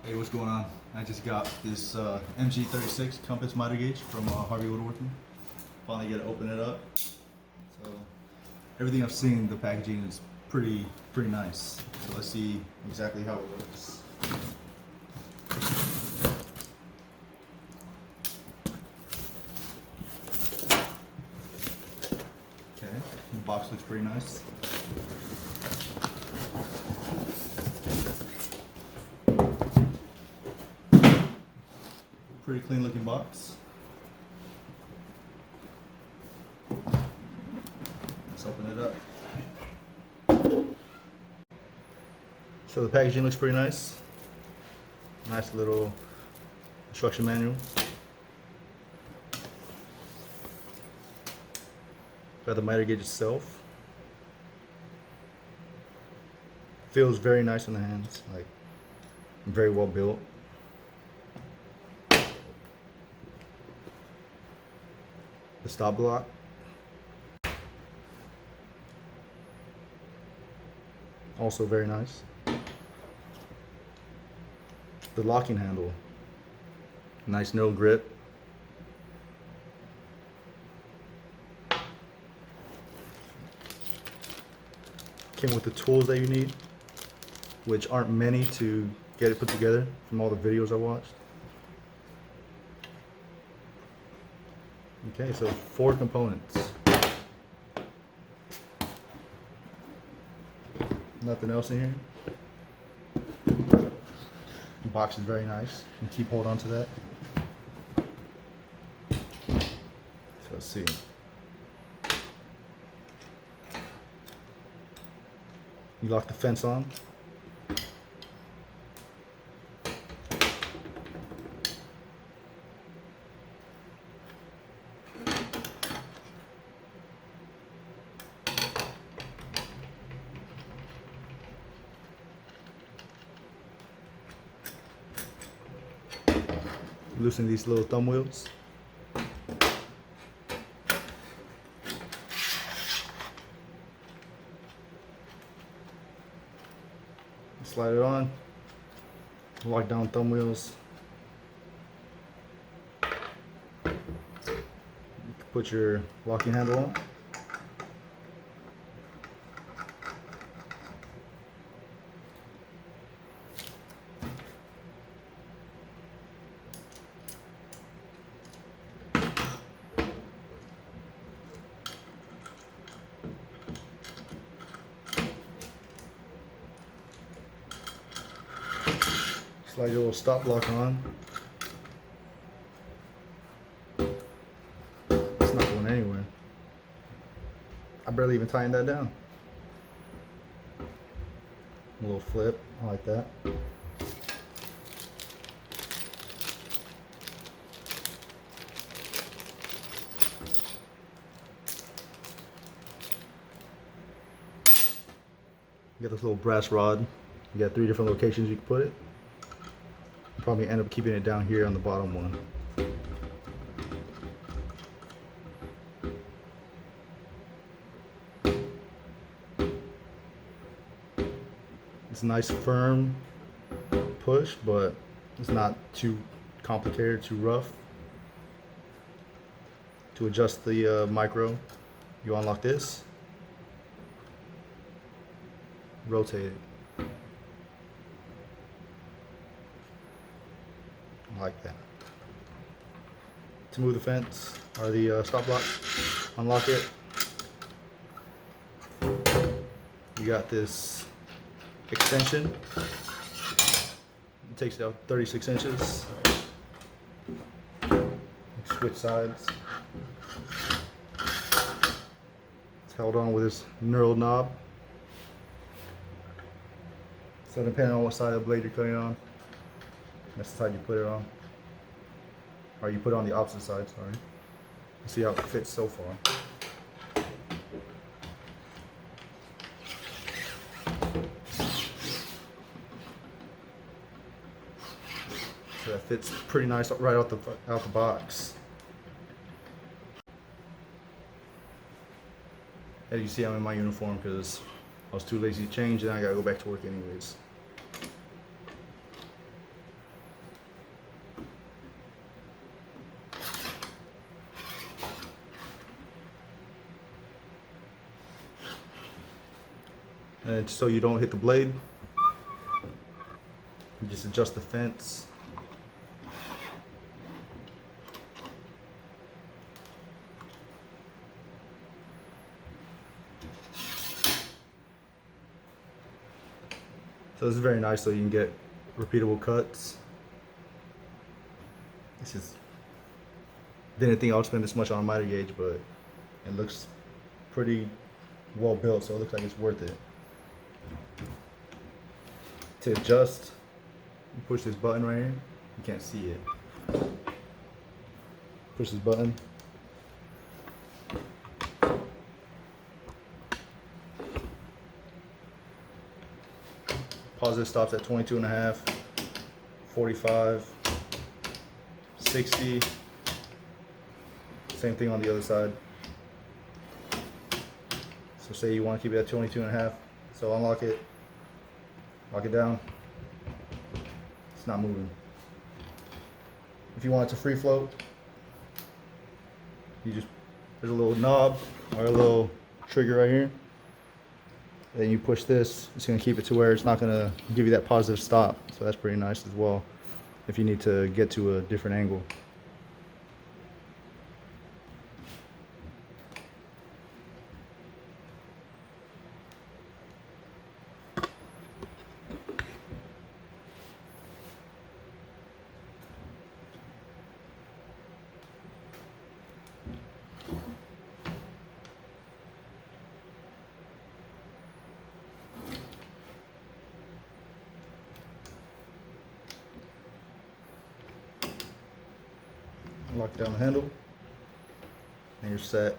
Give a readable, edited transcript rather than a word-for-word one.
Hey, what's going on? I just got this MG-36 compass miter gauge from Harvey Woodworking. Finally get to open it up. So everything I've seen, the packaging is pretty nice. So let's see exactly how it looks. Okay, the box looks pretty nice. Pretty clean looking box. Let's open it up. So the packaging looks pretty nice. Nice little instruction manual. Got the miter gauge itself. Feels very nice in the hands, like very well built. The stop block. Also very nice. The locking handle. Nice no grip. Came with the tools that you need, which aren't many to get it put together from all the videos I watched. Okay, so 4 components. Nothing else in here. The box is very nice. You can keep hold on to that. So let's see. You lock the fence on. Loosen these little thumb wheels. Slide it on. Lock down thumb wheels. You can put your locking handle on. Slide your little stop block on. It's not going anywhere. I barely even tightened that down. A little flip, I like that. You got this little brass rod. You got 3 different locations you can put it. Probably end up keeping it down here on the bottom one. It's a nice firm push, but it's not too complicated, too rough. To adjust the micro, you unlock this, rotate it. Like that. To move the fence or the stop block, unlock it. You got this extension. It takes it out 36 inches. Switch sides. It's held on with this knurled knob. So depending on what side of the blade you're cutting on, that's the side you put it on. Or you put it on the opposite side, sorry. See how it fits so far. So that fits pretty nice right out the box. As you see, I'm in my uniform because I was too lazy to change and I gotta go back to work anyways. And so you don't hit the blade, you just adjust the fence. So this is very nice, so you can get repeatable cuts. This is, didn't think I would spend this much on a miter gauge, but it looks pretty well built, so it looks like it's worth it. To adjust, you push this button right here. You can't see it. Push this button. Positive stops at 22.5, 45, 60. Same thing on the other side. So say you want to keep it at 22.5. So unlock it, lock it down. It's not moving. If you want it to free float, you just, there's a little knob or a little trigger right here. Then you push this, it's going to keep it to where it's not going to give you that positive stop. So that's pretty nice as well if you need to get to a different angle. Lock down the handle and you're set.